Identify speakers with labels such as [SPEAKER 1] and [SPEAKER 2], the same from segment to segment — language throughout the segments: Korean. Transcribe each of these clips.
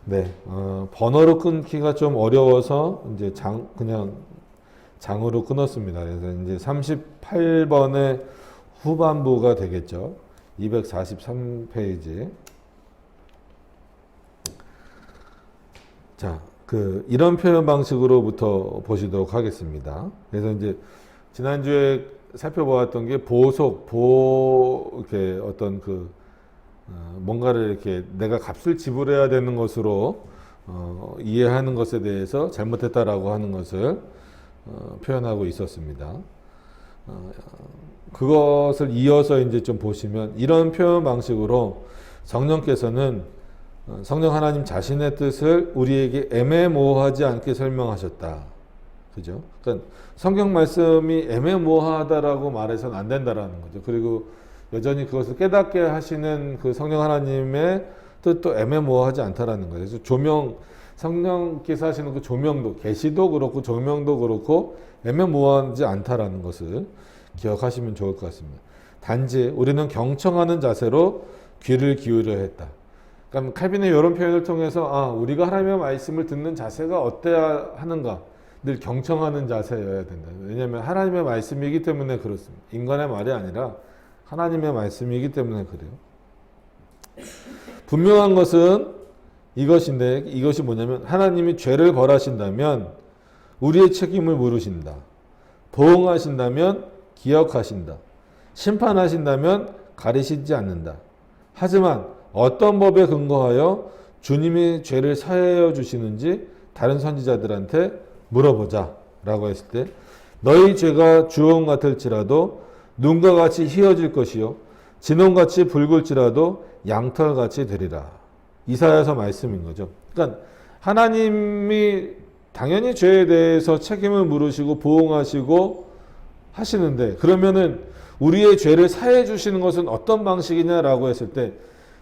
[SPEAKER 1] 네, 번호로 끊기가 좀 어려워서 이제 그냥 장으로 끊었습니다. 그래서 이제 38번의 후반부가 되겠죠. 243페이지. 자, 이런 표현 방식으로부터 보시도록 하겠습니다. 그래서 이제 지난주에 살펴보았던 게 이렇게 어떤 뭔가를 이렇게 내가 값을 지불해야 되는 것으로 이해하는 것에 대해서 잘못했다라고 하는 것을 표현하고 있었습니다. 그것을 이어서 이제 좀 보시면 이런 표현 방식으로 성령께서는 성령 하나님 자신의 뜻을 우리에게 애매모호하지 않게 설명하셨다. 그죠? 그러니까 성경 말씀이 애매모호하다라고 말해서는 안 된다라는 거죠. 그리고 여전히 그것을 깨닫게 하시는 그 성령 하나님의 뜻도 애매모호하지 않다라는 거예요. 그래서 성령께서 하시는 그 조명도, 계시도 그렇고 조명도 그렇고 애매모호하지 않다라는 것을 기억하시면 좋을 것 같습니다. 단지 우리는 경청하는 자세로 귀를 기울여 했다. 그러니까 칼빈의 이런 표현을 통해서 우리가 하나님의 말씀을 듣는 자세가 어때야 하는가? 늘 경청하는 자세여야 된다. 왜냐하면 하나님의 말씀이기 때문에 그렇습니다. 인간의 말이 아니라 하나님의 말씀이기 때문에 그래요. 분명한 것은 이것인데, 이것이 뭐냐면 하나님이 죄를 벌하신다면 우리의 책임을 물으신다. 보응하신다면 기억하신다. 심판하신다면 가리시지 않는다. 하지만 어떤 법에 근거하여 주님이 죄를 사하여 주시는지 다른 선지자들한테 물어보자 라고 했을 때, 너희 죄가 주홍 같을지라도 눈과 같이 희어질 것이요 진홍같이 붉을지라도 양털같이 되리라. 이사야서 말씀인 거죠. 그러니까 하나님이 당연히 죄에 대해서 책임을 물으시고 보응하시고 하시는데, 그러면은 우리의 죄를 사해 주시는 것은 어떤 방식이냐라고 했을 때,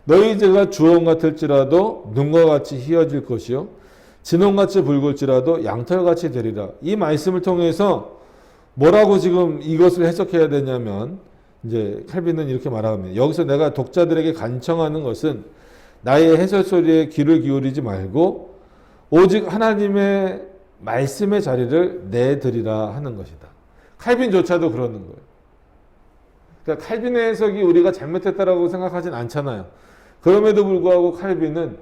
[SPEAKER 1] 너희 죄가 주홍 같을지라도 눈과 같이 희어질 것이요 진홍같이 붉을지라도 양털같이 되리라. 이 말씀을 통해서 뭐라고 지금 이것을 해석해야 되냐면, 이제 칼빈은 이렇게 말합니다. 여기서 내가 독자들에게 간청하는 것은 나의 해설소리에 귀를 기울이지 말고 오직 하나님의 말씀의 자리를 내드리라 하는 것이다. 칼빈조차도 그러는 거예요. 그러니까 칼빈의 해석이 우리가 잘못했다라고 생각하진 않잖아요. 그럼에도 불구하고 칼빈은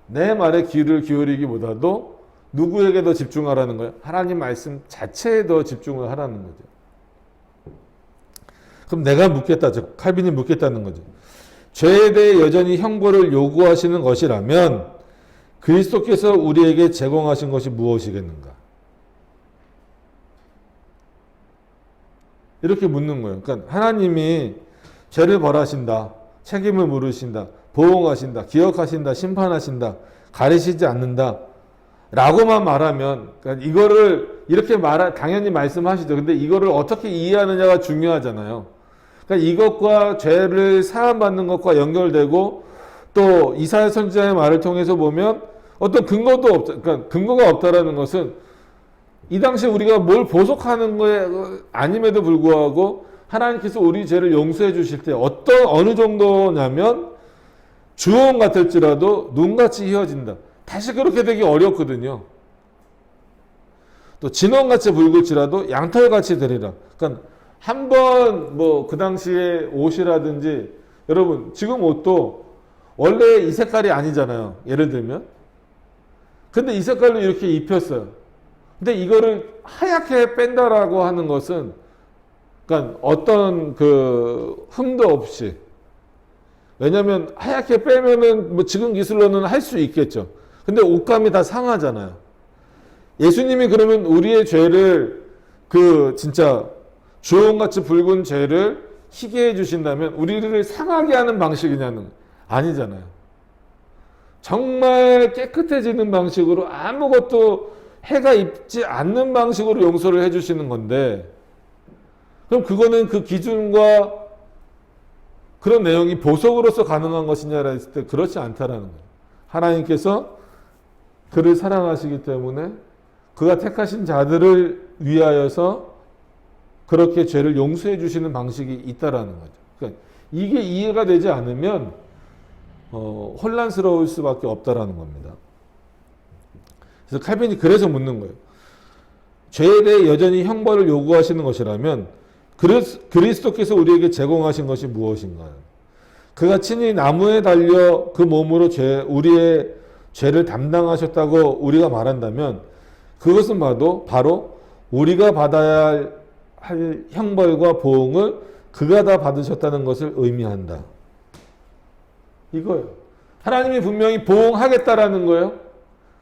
[SPEAKER 1] 내 말에 귀를 기울이기보다도 누구에게 더 집중하라는 거예요? 하나님 말씀 자체에 더 집중을 하라는 거죠. 그럼 내가 묻겠다. 즉 칼빈이 묻겠다는 거죠. 죄에 대해 여전히 형벌을 요구하시는 것이라면 그리스도께서 우리에게 제공하신 것이 무엇이겠는가? 이렇게 묻는 거예요. 그러니까 하나님이 죄를 벌하신다, 책임을 물으신다, 보응하신다, 기억하신다, 심판하신다, 가리시지 않는다 라고만 말하면, 그러니까 이거를 이렇게 당연히 말씀하시죠. 근데 이거를 어떻게 이해하느냐가 중요하잖아요. 그러니까 이것과 죄를 사함받는 것과 연결되고, 또 이사야 선지자의 말을 통해서 보면 어떤 근거도 없다. 그러니까 근거가 없다라는 것은 이 당시 우리가 뭘 보속하는 거에 아님에도 불구하고 하나님께서 우리 죄를 용서해 주실 때 어느 정도냐면 주홍 같을지라도 눈같이 희어진다. 다시 그렇게 되기 어렵거든요. 또 진홍같이 붉을지라도 양털같이 되리라. 그러니까 한번 그 당시에 옷이라든지, 여러분 지금 옷도 원래 이 색깔이 아니잖아요. 예를 들면. 근데 이 색깔로 이렇게 입혔어요. 근데 이거를 하얗게 뺀다라고 하는 것은, 그러니까 어떤 흠도 없이, 왜냐면 하얗게 빼면은 지금 기술로는 할 수 있겠죠. 근데 옷감이 다 상하잖아요. 예수님이 그러면 우리의 죄를 진짜 주홍같이 붉은 죄를 희게 해주신다면 우리를 상하게 하는 방식이냐는 거예요. 아니잖아요. 정말 깨끗해지는 방식으로 아무것도 해가 입지 않는 방식으로 용서를 해주시는 건데, 그럼 그거는 그 기준과 그런 내용이 보석으로서 가능한 것이냐라 했을 때 그렇지 않다라는 거예요. 하나님께서 그를 사랑하시기 때문에 그가 택하신 자들을 위하여서 그렇게 죄를 용서해 주시는 방식이 있다라는 거죠. 그러니까 이게 이해가 되지 않으면 혼란스러울 수밖에 없다라는 겁니다. 그래서 칼빈이 그래서 묻는 거예요. 죄에 대해 여전히 형벌을 요구하시는 것이라면 그리스도께서 우리에게 제공하신 것이 무엇인가요? 그가 친히 나무에 달려 그 몸으로 우리의 죄를 담당하셨다고 우리가 말한다면 그것은 바로 우리가 받아야 할 형벌과 보응을 그가 다 받으셨다는 것을 의미한다. 이거예요. 하나님이 분명히 보응하겠다라는 거예요.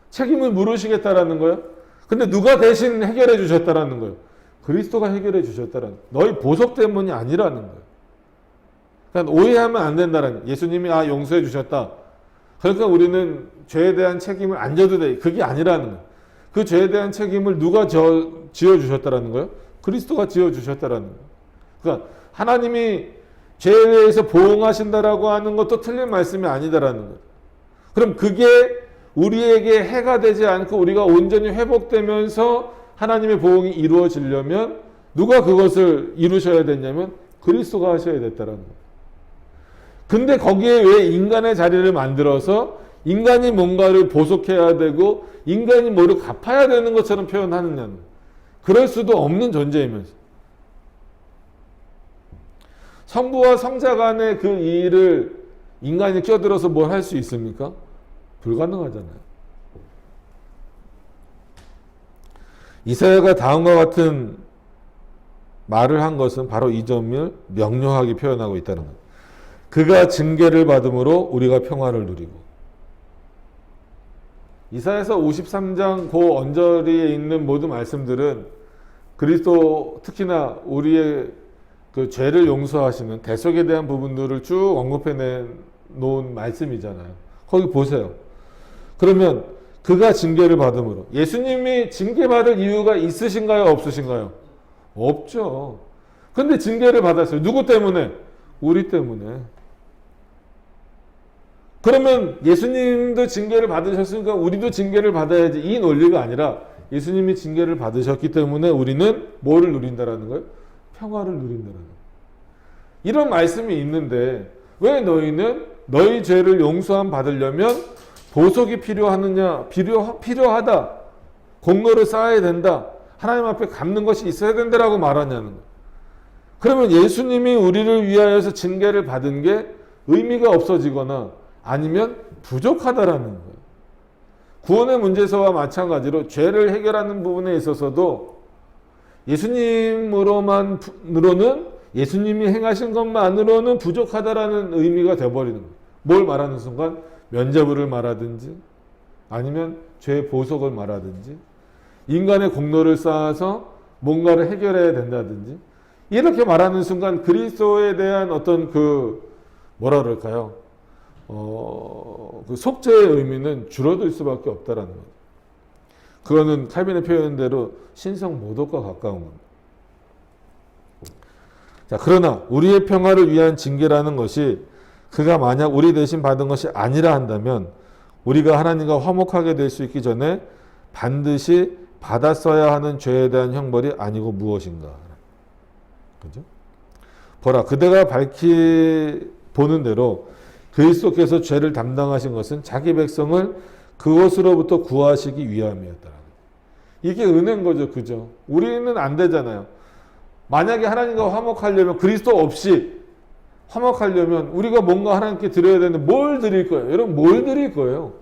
[SPEAKER 1] 책임을 물으시겠다라는 거예요. 근데 누가 대신 해결해 주셨다라는 거예요. 그리스도가 해결해 주셨다라는 거예요. 너희 보석 때문이 아니라는 거예요. 그러니까 오해하면 안 된다라는 거예요. 예수님이 용서해 주셨다. 그러니까 우리는 죄에 대한 책임을 안 져도 돼. 그게 아니라는 거예요. 그 죄에 대한 책임을 누가 지어주셨다라는 거예요? 그리스도가 지어주셨다라는 거예요. 그러니까 하나님이 죄에 대해서 보응하신다라고 하는 것도 틀린 말씀이 아니다라는 거예요. 그럼 그게 우리에게 해가 되지 않고 우리가 온전히 회복되면서 하나님의 보응이 이루어지려면 누가 그것을 이루셔야 됐냐면 그리스도가 하셔야 됐다라는 거예요. 근데 거기에 왜 인간의 자리를 만들어서 인간이 뭔가를 보속해야 되고 인간이 뭐를 갚아야 되는 것처럼 표현하느냐는 거예요. 그럴 수도 없는 존재이면서 성부와 성자 간의 그 일을 인간이 껴들어서 뭘 할 수 있습니까? 불가능하잖아요. 이사야가 다음과 같은 말을 한 것은 바로 이 점을 명료하게 표현하고 있다는 거예요. 그가 징계를 받음으로 우리가 평화를 누리고. 이사야서 53장 그 언저리에 있는 모든 말씀들은 그리스도 특히나 우리의 그 죄를 용서하시는 대속에 대한 부분들을 쭉 언급해 놓은 말씀이잖아요. 거기 보세요. 그러면 그가 징계를 받음으로 예수님이 징계받을 이유가 있으신가요? 없으신가요? 없죠. 근데 징계를 받았어요. 누구 때문에? 우리 때문에. 그러면 예수님도 징계를 받으셨으니까 우리도 징계를 받아야지. 이 논리가 아니라 예수님이 징계를 받으셨기 때문에 우리는 뭐를 누린다라는 거예요? 평화를 누린다는 거예요. 이런 말씀이 있는데 왜 너희는 너희 죄를 용서함 받으려면 보석이 필요하느냐? 필요하다. 공로를 쌓아야 된다. 하나님 앞에 갚는 것이 있어야 된다라고 말하냐는 거예요. 그러면 예수님이 우리를 위하여서 징계를 받은 게 의미가 없어지거나 아니면 부족하다라는 거예요. 구원의 문제서와 마찬가지로 죄를 해결하는 부분에 있어서도 예수님으로는 예수님이 행하신 것만으로는 부족하다라는 의미가 되어버리는 거예요. 뭘 말하는 순간 면죄부를 말하든지 아니면 죄의 보석을 말하든지 인간의 공로를 쌓아서 뭔가를 해결해야 된다든지 이렇게 말하는 순간 그리스도에 대한 어떤 뭐라 그럴까요? 그 속죄의 의미는 줄어들 수밖에 없다라는 거죠. 그거는 칼빈의 표현대로 신성 모독과 가까운 겁니다. 자, 그러나 우리의 평화를 위한 징계라는 것이 그가 만약 우리 대신 받은 것이 아니라 한다면 우리가 하나님과 화목하게 될 수 있기 전에 반드시 받았어야 하는 죄에 대한 형벌이 아니고 무엇인가. 그죠? 보라, 그대가 보는 대로 그리스도께서 죄를 담당하신 것은 자기 백성을 그것으로부터 구하시기 위함이었다. 이게 은혜인 거죠. 그죠? 우리는 안 되잖아요. 만약에 하나님과 화목하려면 그리스도 없이 화목하려면 우리가 뭔가 하나님께 드려야 되는데 뭘 드릴 거예요? 여러분 뭘 드릴 거예요?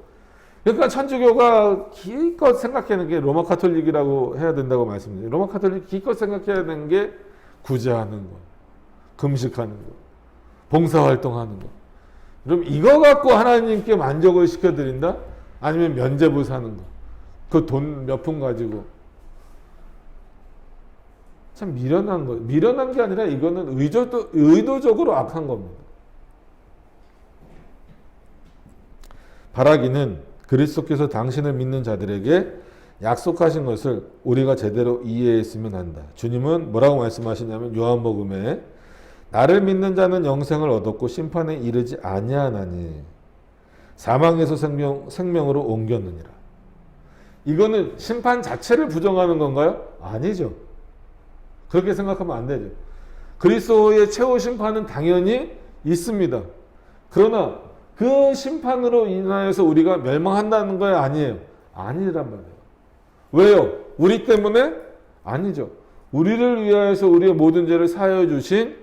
[SPEAKER 1] 그러니까 천주교가 기껏 생각하는 게 로마 카톨릭이라고 해야 된다고 말씀드려요. 로마 카톨릭 기껏 생각해야 되는 게 구제하는 거, 금식하는 거, 봉사활동하는 거. 그럼 이거 갖고 하나님께 만족을 시켜드린다? 아니면 면죄부 사는 거. 그 돈 몇 푼 가지고. 참 미련한 거. 미련한 게 아니라 이거는 의도적으로 악한 겁니다. 바라기는 그리스도께서 당신을 믿는 자들에게 약속하신 것을 우리가 제대로 이해했으면 한다. 주님은 뭐라고 말씀하시냐면 요한복음에 나를 믿는 자는 영생을 얻었고 심판에 이르지 아니하나니 사망에서 생명으로 옮겼느니라. 이거는 심판 자체를 부정하는 건가요? 아니죠. 그렇게 생각하면 안 되죠. 그리스도의 최후 심판은 당연히 있습니다. 그러나 그 심판으로 인하여서 우리가 멸망한다는 거 아니에요. 아니란 말이에요. 왜요? 우리 때문에? 아니죠. 우리를 위하여서 우리의 모든 죄를 사하여 주신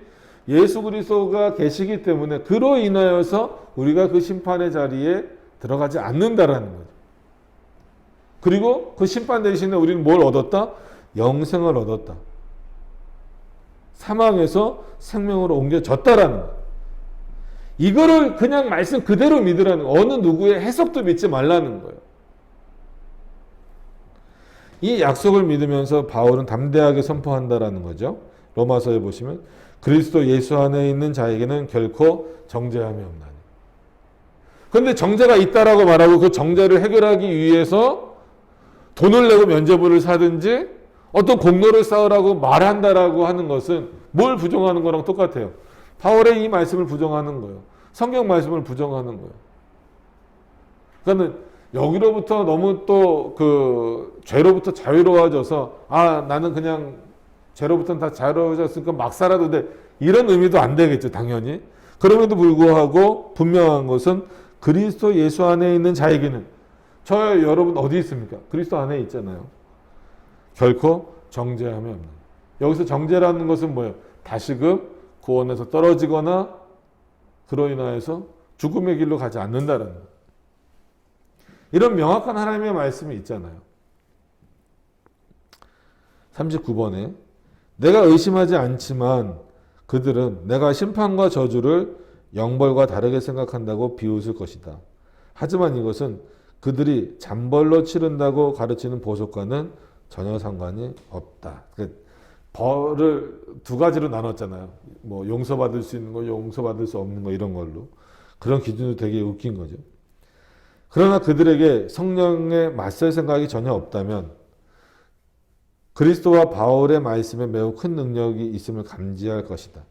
[SPEAKER 1] 예수 그리스도가 계시기 때문에 그로 인하여서 우리가 그 심판의 자리에 들어가지 않는다라는 거죠. 그리고 그 심판 대신에 우리는 뭘 얻었다? 영생을 얻었다. 사망에서 생명으로 옮겨졌다라는 거예요. 이거를 그냥 말씀 그대로 믿으라는 거예요. 어느 누구의 해석도 믿지 말라는 거예요. 이 약속을 믿으면서 바울은 담대하게 선포한다라는 거죠. 로마서에 보시면 그리스도 예수 안에 있는 자에게는 결코 정죄함이 없나니. 그런데 정죄가 있다라고 말하고 그 정죄를 해결하기 위해서 돈을 내고 면죄부를 사든지 어떤 공로를 쌓으라고 말한다라고 하는 것은 뭘 부정하는 거랑 똑같아요. 바울의 이 말씀을 부정하는 거예요. 성경 말씀을 부정하는 거예요. 그러니까 여기로부터 너무 또 그 죄로부터 자유로워져서 나는 그냥 죄로부터는 다 자유로워졌으니까 막 살아도 돼. 이런 의미도 안 되겠죠, 당연히. 그럼에도 불구하고 분명한 것은 그리스도 예수 안에 있는 자에게는 여러분 어디 있습니까? 그리스도 안에 있잖아요. 결코 정죄함이 없는. 여기서 정죄라는 것은 뭐예요? 다시금 구원에서 떨어지거나 그로 인하여서 죽음의 길로 가지 않는다라는 거예요. 이런 명확한 하나님의 말씀이 있잖아요. 39번에 내가 의심하지 않지만 그들은 내가 심판과 저주를 영벌과 다르게 생각한다고 비웃을 것이다. 하지만 이것은 그들이 잔벌로 치른다고 가르치는 보석과는 전혀 상관이 없다. 벌을 두 가지로 나눴잖아요. 뭐 용서받을 수 있는 거, 용서받을 수 없는 거 이런 걸로. 그런 기준도 되게 웃긴 거죠. 그러나 그들에게 성령에 맞설 생각이 전혀 없다면 그리스도와 바울의 말씀에 매우 큰 능력이 있음을 감지할 것이다.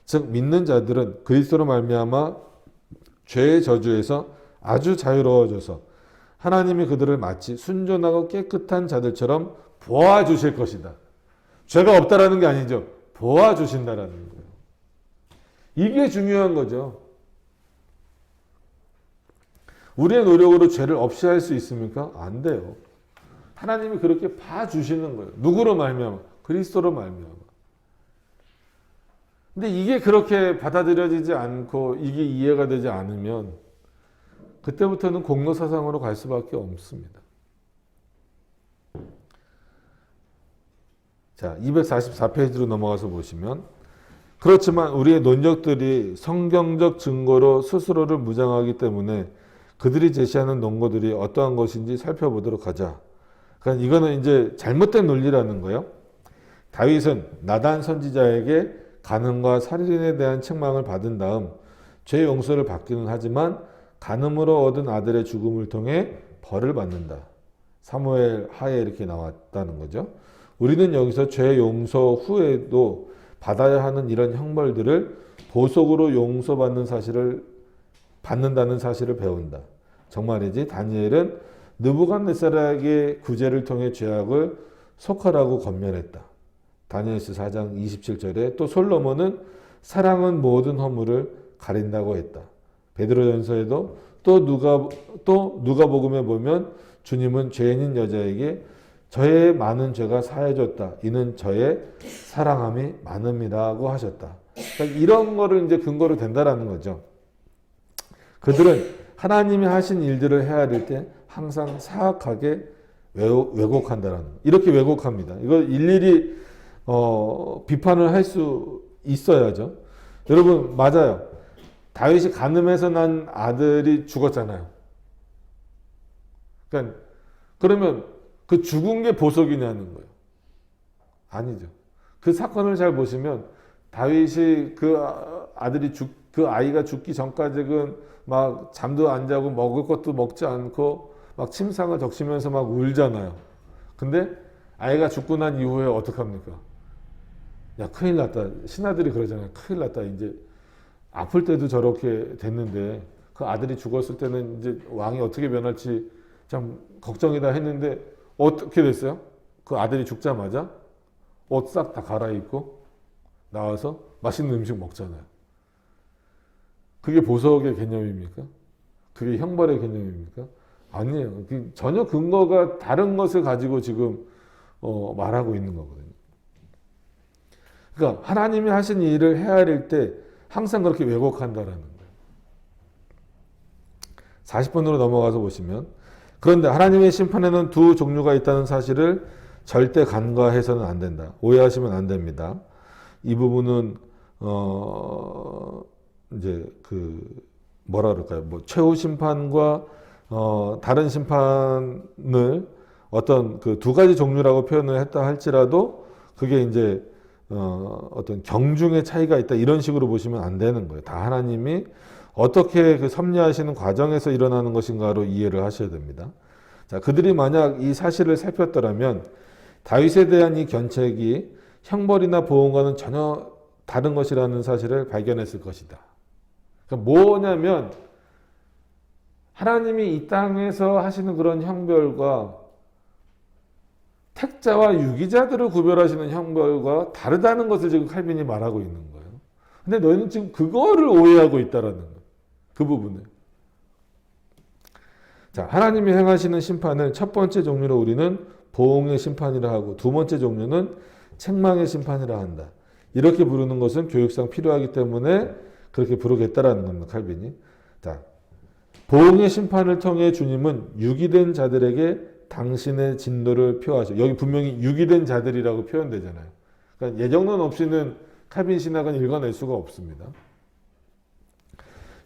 [SPEAKER 1] 즉 믿는 자들은 그리스도로 말미암아 죄의 저주에서 아주 자유로워져서 하나님이 그들을 마치 순전하고 깨끗한 자들처럼 보아주실 것이다. 죄가 없다라는 게 아니죠. 보아주신다라는 거예요. 이게 중요한 거죠. 우리의 노력으로 죄를 없이 할 수 있습니까? 안 돼요. 하나님이 그렇게 봐주시는 거예요. 누구로 말미암아? 그리스도로 말미암아. 근데 이게 그렇게 받아들여지지 않고 이게 이해가 되지 않으면 그때부터는 공로사상으로 갈 수밖에 없습니다. 자, 244페이지로 넘어가서 보시면 그렇지만 우리의 논적들이 성경적 증거로 스스로를 무장하기 때문에 그들이 제시하는 논거들이 어떠한 것인지 살펴보도록 하자. 그러니까 이거는 이제 잘못된 논리라는 거예요. 다윗은 나단 선지자에게 간음과 살인에 대한 책망을 받은 다음 죄 용서를 받기는 하지만 간음으로 얻은 아들의 죽음을 통해 벌을 받는다. 사무엘 하에 이렇게 나왔다는 거죠. 우리는 여기서 죄 용서 후에도 받아야 하는 이런 형벌들을 보석으로 용서받는 사실을 받는다는 사실을 배운다. 정말이지 다니엘은 느부갓네살에게 구제를 통해 죄악을 속하라고 권면했다. 다니엘서 4장 27절에 또 솔로몬은 사랑은 모든 허물을 가린다고 했다. 베드로전서에도 또 누가복음에 보면 주님은 죄인인 여자에게 저의 많은 죄가 사해졌다. 이는 저의 사랑함이 많음이라고 하셨다. 그러니까 이런 거를 이제 근거로 된다라는 거죠. 그들은 하나님이 하신 일들을 헤아릴 때 항상 사악하게 왜곡한다라는 이렇게 왜곡합니다. 이거 일일이 비판을 할 수 있어야죠. 여러분 맞아요. 다윗이 간음해서 난 아들이 죽었잖아요. 그러면 그 죽은 게 보석이냐는 거예요. 아니죠. 그 사건을 잘 보시면 다윗이 그 아이가 죽기 전까지는 막 잠도 안 자고 먹을 것도 먹지 않고 막 침상을 적시면서 막 울잖아요. 근데 아이가 죽고 난 이후에 어떡합니까? 야, 큰일 났다. 신하들이 그러잖아요. 큰일 났다. 이제 아플 때도 저렇게 됐는데 그 아들이 죽었을 때는 이제 왕이 어떻게 변할지 참 걱정이다 했는데 어떻게 됐어요? 그 아들이 죽자마자 옷 싹 다 갈아입고 나와서 맛있는 음식 먹잖아요. 그게 보석의 개념입니까? 그게 형벌의 개념입니까? 아니에요. 전혀 근거가 다른 것을 가지고 지금 말하고 있는 거거든요. 그러니까 하나님이 하신 일을 헤아릴 때 항상 그렇게 왜곡한다라는 거예요. 40번으로 넘어가서 보시면, 그런데 하나님의 심판에는 두 종류가 있다는 사실을 절대 간과해서는 안 된다. 오해하시면 안 됩니다. 이 부분은 이제 뭐라 그럴까요? 뭐 최후 심판과 다른 심판을 어떤 두 가지 종류라고 표현을 했다 할지라도 그게 이제 어떤 경중의 차이가 있다 이런 식으로 보시면 안 되는 거예요. 다 하나님이 어떻게 섭리하시는 과정에서 일어나는 것인가로 이해를 하셔야 됩니다. 자, 그들이 만약 이 사실을 살폈더라면 다윗에 대한 이 견책이 형벌이나 보응과는 전혀 다른 것이라는 사실을 발견했을 것이다. 그러니까 뭐냐면 하나님이 이 땅에서 하시는 그런 형벌과 택자와 유기자들을 구별하시는 형벌과 다르다는 것을 지금 칼빈이 말하고 있는 거예요. 근데 너희는 지금 그거를 오해하고 있다라는 거예요. 그 부분을. 자, 하나님이 행하시는 심판을 첫 번째 종류로 우리는 보응의 심판이라 하고 두 번째 종류는 책망의 심판이라 한다. 이렇게 부르는 것은 교육상 필요하기 때문에 그렇게 부르겠다라는 겁니다. 칼빈이. 자, 보응의 심판을 통해 주님은 유기된 자들에게 당신의 진노를 표하셔. 여기 분명히 유기된 자들이라고 표현되잖아요. 그러니까 예정론 없이는 칼빈 신학은 읽어낼 수가 없습니다.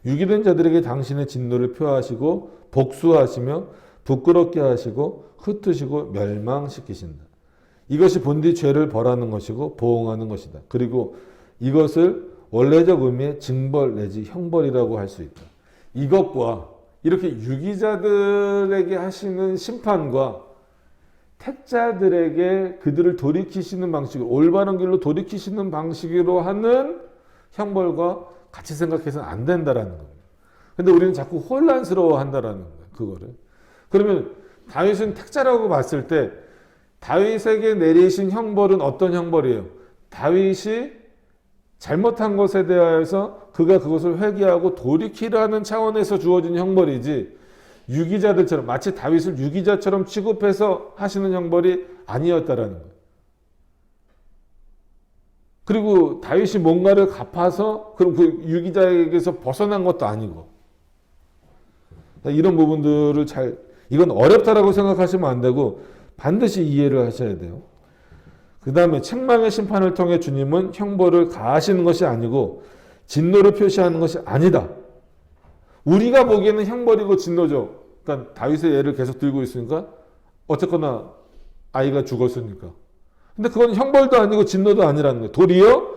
[SPEAKER 1] 유기된 자들에게 당신의 진노를 표하시고 복수하시며 부끄럽게 하시고 흩으시고 멸망시키신다. 이것이 본디 죄를 벌하는 것이고 보응하는 것이다. 그리고 이것을 원래적 의미의 징벌 내지 형벌이라고 할 수 있다. 이것과 이렇게 유기자들에게 하시는 심판과 택자들에게 그들을 돌이키시는 방식으로 올바른 길로 돌이키시는 방식으로 하는 형벌과 같이 생각해서는 안 된다라는 겁니다. 근데 우리는 자꾸 혼란스러워 한다라는 거예요. 그거를. 그러면 다윗은 택자라고 봤을 때 다윗에게 내리신 형벌은 어떤 형벌이에요? 다윗이 잘못한 것에 대하여서 그가 그것을 회개하고 돌이키라는 차원에서 주어진 형벌이지 유기자들처럼 마치 다윗을 유기자처럼 취급해서 하시는 형벌이 아니었다라는 거예요. 그리고 다윗이 뭔가를 갚아서 그럼 그 유기자에게서 벗어난 것도 아니고 이런 부분들을 이건 어렵다라고 생각하시면 안 되고 반드시 이해를 하셔야 돼요. 그 다음에 책망의 심판을 통해 주님은 형벌을 가하시는 것이 아니고 진노를 표시하는 것이 아니다. 우리가 보기에는 형벌이고 진노죠. 그러니까 다윗의 예를 계속 들고 있으니까 어쨌거나 아이가 죽었으니까. 근데 그건 형벌도 아니고 진노도 아니라는 거예요. 도리어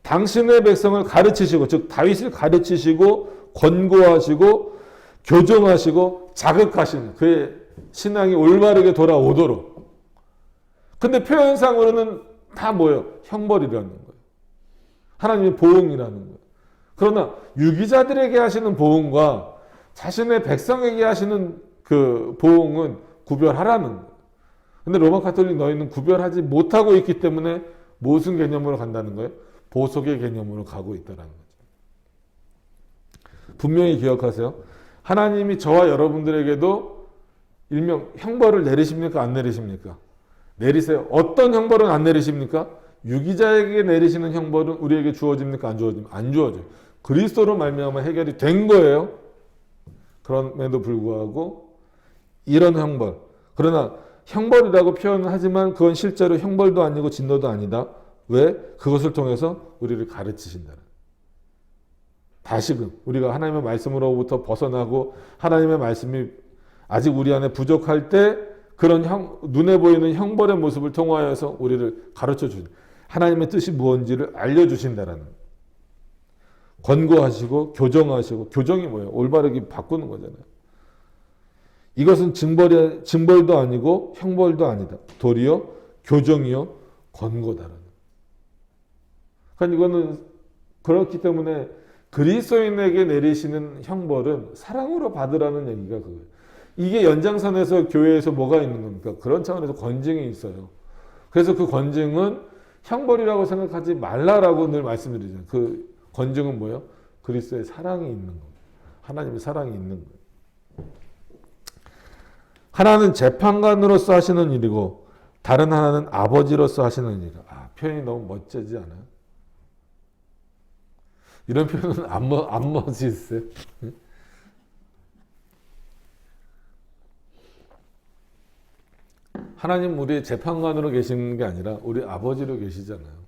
[SPEAKER 1] 당신의 백성을 가르치시고 즉 다윗을 가르치시고 권고하시고 교정하시고 자극하시는 그의 신앙이 올바르게 돌아오도록. 근데 표현상으로는 다 뭐예요? 형벌이라는 거예요. 하나님의 보응이라는 거예요. 그러나 유기자들에게 하시는 보응과 자신의 백성에게 하시는 그 보응은 구별하라는 거예요. 근데 로마 가톨릭 너희는 구별하지 못하고 있기 때문에 무슨 개념으로 간다는 거예요? 보속의 개념으로 가고 있다는 거죠. 분명히 기억하세요. 하나님이 저와 여러분들에게도 일명 형벌을 내리십니까? 안 내리십니까? 내리세요. 어떤 형벌은 안 내리십니까? 유기자에게 내리시는 형벌은 우리에게 주어집니까? 안 주어집니까? 안 주어져요. 그리스도로 말미암아 해결이 된 거예요. 그럼에도 불구하고 이런 형벌. 그러나 형벌이라고 표현을 하지만 그건 실제로 형벌도 아니고 진노도 아니다. 왜? 그것을 통해서 우리를 가르치신다는. 다시금 우리가 하나님의 말씀으로부터 벗어나고 하나님의 말씀이 아직 우리 안에 부족할 때 그런 눈에 보이는 형벌의 모습을 통하여서 우리를 가르쳐 주신 하나님의 뜻이 무엇인지를 알려주신다라는 권고하시고 교정하시고 교정이 뭐예요? 올바르게 바꾸는 거잖아요. 이것은 징벌도 아니고 형벌도 아니다. 도리어 교정이요 권고다라는. 그러니까 이거는 그렇기 때문에 그리스도인에게 내리시는 형벌은 사랑으로 받으라는 얘기가 그거예요. 이게 연장선에서 교회에서 뭐가 있는 겁니까? 그런 차원에서 권징이 있어요. 그래서 그 권징은 형벌이라고 생각하지 말라라고 늘 말씀드리잖아요. 그 권징은 뭐예요? 그리스도의 사랑이 있는 겁니다. 하나님의 사랑이 있는 거예요. 하나는 재판관으로서 하시는 일이고 다른 하나는 아버지로서 하시는 일이다. 표현이 너무 멋지지 않아요? 이런 표현은 안 멋있어요? 하나님 우리의 재판관으로 계시는 게 아니라 우리 아버지로 계시잖아요.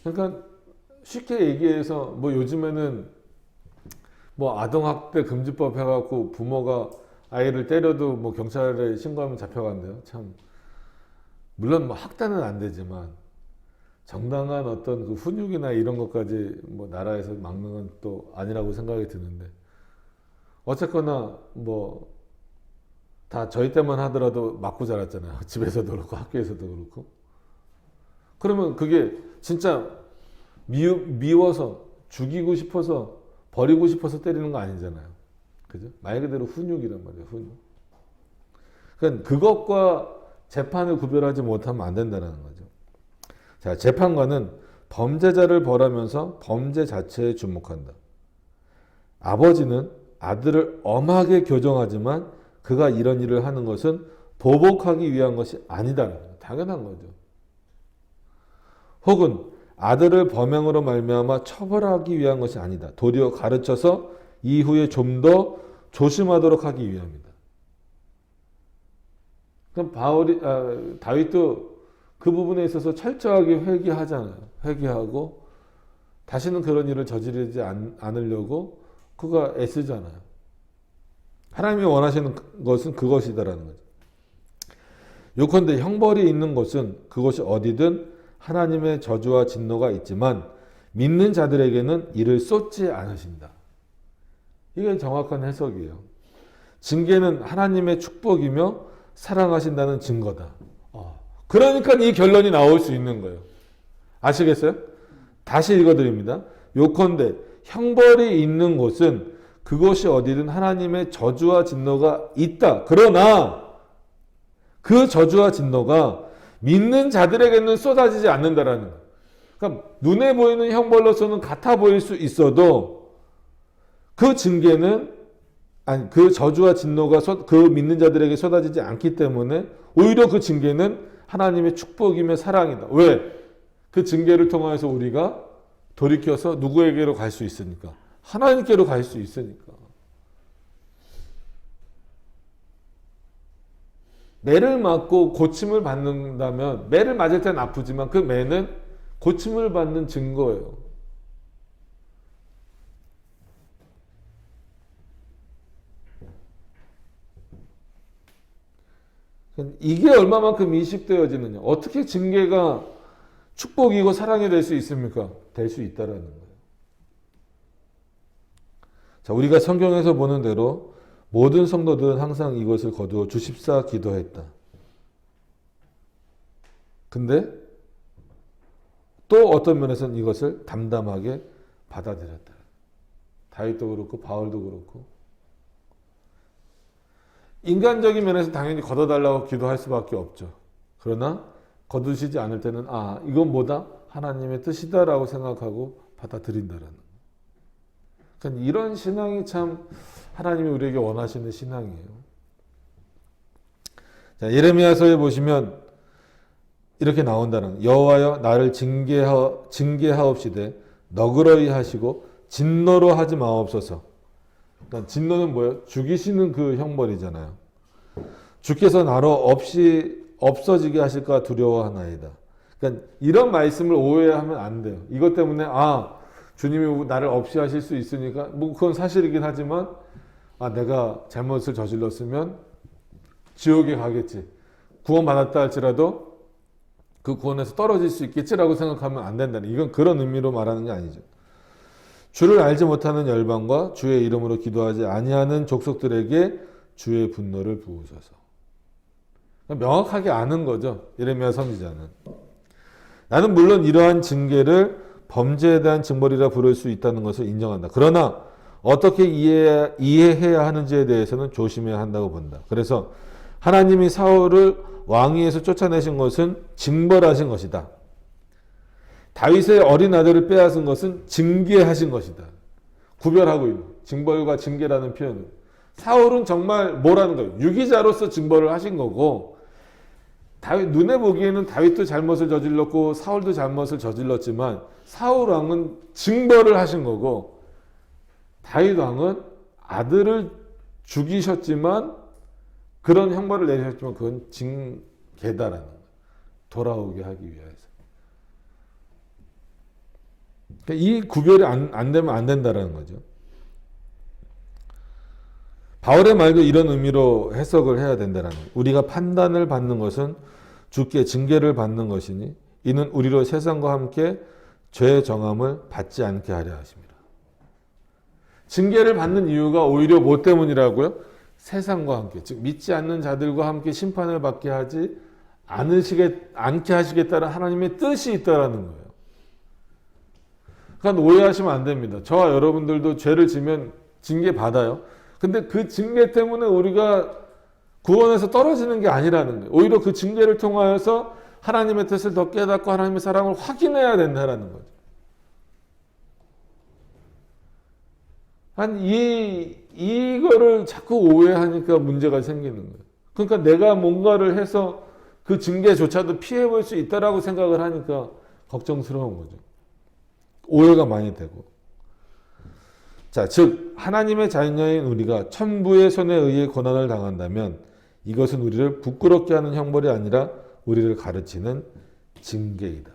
[SPEAKER 1] 그러니까 쉽게 얘기해서 뭐 요즘에는 뭐 아동학대 금지법 해갖고 부모가 아이를 때려도 뭐 경찰에 신고하면 잡혀간대요. 참 물론 뭐 학대는 안 되지만 정당한 어떤 그 훈육이나 이런 것까지 뭐 나라에서 막는 건 또 아니라고 생각이 드는데 어쨌거나 뭐 다 저희 때만 하더라도 맞고 자랐잖아요. 집에서도 그렇고 학교에서도 그렇고. 그러면 그게 진짜 미워서 죽이고 싶어서 버리고 싶어서 때리는 거 아니잖아요. 그죠? 말 그대로 훈육이란 말이에요. 훈육. 그러니까 그것과 재판을 구별하지 못하면 안 된다는 거죠. 자, 재판관은 범죄자를 벌하면서 범죄 자체에 주목한다. 아버지는 아들을 엄하게 교정하지만 그가 이런 일을 하는 것은 보복하기 위한 것이 아니다는 거예요. 당연한 거죠. 혹은 아들을 범행으로 말미암아 처벌하기 위한 것이 아니다. 도리어 가르쳐서 이후에 좀 더 조심하도록 하기 위함이다. 그럼 다윗도 그 부분에 있어서 철저하게 회개하잖아요. 회개하고 다시는 그런 일을 저지르지 않으려고 그가 애쓰잖아요. 하나님이 원하시는 것은 그것이다라는 거죠. 요컨대 형벌이 있는 곳은 그것이 어디든 하나님의 저주와 진노가 있지만 믿는 자들에게는 이를 쏟지 않으신다. 이게 정확한 해석이에요. 징계는 하나님의 축복이며 사랑하신다는 증거다. 그러니까 이 결론이 나올 수 있는 거예요. 아시겠어요? 다시 읽어드립니다. 요컨대 형벌이 있는 곳은 그것이 어디든 하나님의 저주와 진노가 있다. 그러나 그 저주와 진노가 믿는 자들에게는 쏟아지지 않는다라는 거예요. 그러니까 눈에 보이는 형벌로서는 같아 보일 수 있어도 그 징계는 그 저주와 진노가 그 믿는 자들에게 쏟아지지 않기 때문에 오히려 그 징계는 하나님의 축복이며 사랑이다. 왜? 그 징계를 통해서 우리가 돌이켜서 누구에게로 갈 수 있으니까. 하나님께로 갈 수 있으니까. 매를 맞고 고침을 받는다면 매를 맞을 때는 아프지만 그 매는 고침을 받는 증거예요. 이게 얼마만큼 인식되어지느냐. 어떻게 징계가 축복이고 사랑이 될 수 있습니까? 될 수 있다라는 거예요. 자, 우리가 성경에서 보는 대로 모든 성도들은 항상 이것을 거두어 주십사 기도했다. 근데 또 어떤 면에서는 이것을 담담하게 받아들였다. 다윗도 그렇고 바울도 그렇고. 인간적인 면에서 당연히 거둬달라고 기도할 수밖에 없죠. 그러나 거두시지 않을 때는 이건 뭐다? 하나님의 뜻이다라고 생각하고 받아들인다라는 거예요. 그러니까 이런 신앙이 참 하나님이 우리에게 원하시는 신앙이에요. 자, 예레미야서에 보시면 이렇게 나온다는 여호와여 나를 징계하옵시되 너그러이 하시고 진노로 하지 마옵소서. 그러니까 진노는 뭐예요? 죽이시는 그 형벌이잖아요. 주께서 나로 없어지게 하실까 두려워하나이다. 그러니까 이런 말씀을 오해하면 안 돼요. 이것 때문에 주님이 나를 없이 하실 수 있으니까 뭐 그건 사실이긴 하지만 내가 잘못을 저질렀으면 지옥에 가겠지. 구원받았다 할지라도 그 구원에서 떨어질 수 있겠지라고 생각하면 안 된다는, 이건 그런 의미로 말하는 게 아니죠. 주를 알지 못하는 열방과 주의 이름으로 기도하지 아니하는 족속들에게 주의 분노를 부으소서. 명확하게 아는 거죠. 예레미야 선지자는. 나는 물론 이러한 징계를 범죄에 대한 징벌이라 부를 수 있다는 것을 인정한다. 그러나 어떻게 이해해야 하는지에 대해서는 조심해야 한다고 본다. 그래서 하나님이 사울을 왕위에서 쫓아내신 것은 징벌하신 것이다. 다윗의 어린 아들을 빼앗은 것은 징계하신 것이다. 구별하고 있는 징벌과 징계라는 표현은. 사울은 정말 뭐라는 거예요? 유기자로서 징벌을 하신 거고, 다윗 눈에 보기에는 다윗도 잘못을 저질렀고 사울도 잘못을 저질렀지만 사울 왕은 징벌을 하신 거고, 다윗 왕은 아들을 죽이셨지만 그런 형벌을 내리셨지만 그건 징계다라는 거예요. 돌아오게 하기 위해서. 그러니까 이 구별이 안 되면 안 된다라는 거죠. 바울의 말도 이런 의미로 해석을 해야 된다는 거예요. 우리가 판단을 받는 것은 주께 징계를 받는 것이니 이는 우리로 세상과 함께 죄의 정함을 받지 않게 하려 하십니다. 징계를 받는 이유가 오히려 뭐 때문이라고요? 세상과 함께, 즉 믿지 않는 자들과 함께 심판을 받게 하지 않게 하시겠다는 하나님의 뜻이 있다라는 거예요. 그러니까 오해하시면 안 됩니다. 저와 여러분들도 죄를 지면 징계 받아요. 근데 그 징계 때문에 우리가 구원에서 떨어지는 게 아니라는 거예요. 오히려 그 징계를 통하여서 하나님의 뜻을 더 깨닫고 하나님의 사랑을 확인해야 된다는 거죠. 이거를 자꾸 오해하니까 문제가 생기는 거예요. 그러니까 내가 뭔가를 해서 그 징계조차도 피해볼 수 있다라고 생각을 하니까 걱정스러운 거죠. 오해가 많이 되고. 자, 즉 하나님의 자녀인 우리가 천부의 손에 의해 고난을 당한다면 이것은 우리를 부끄럽게 하는 형벌이 아니라 우리를 가르치는 징계이다.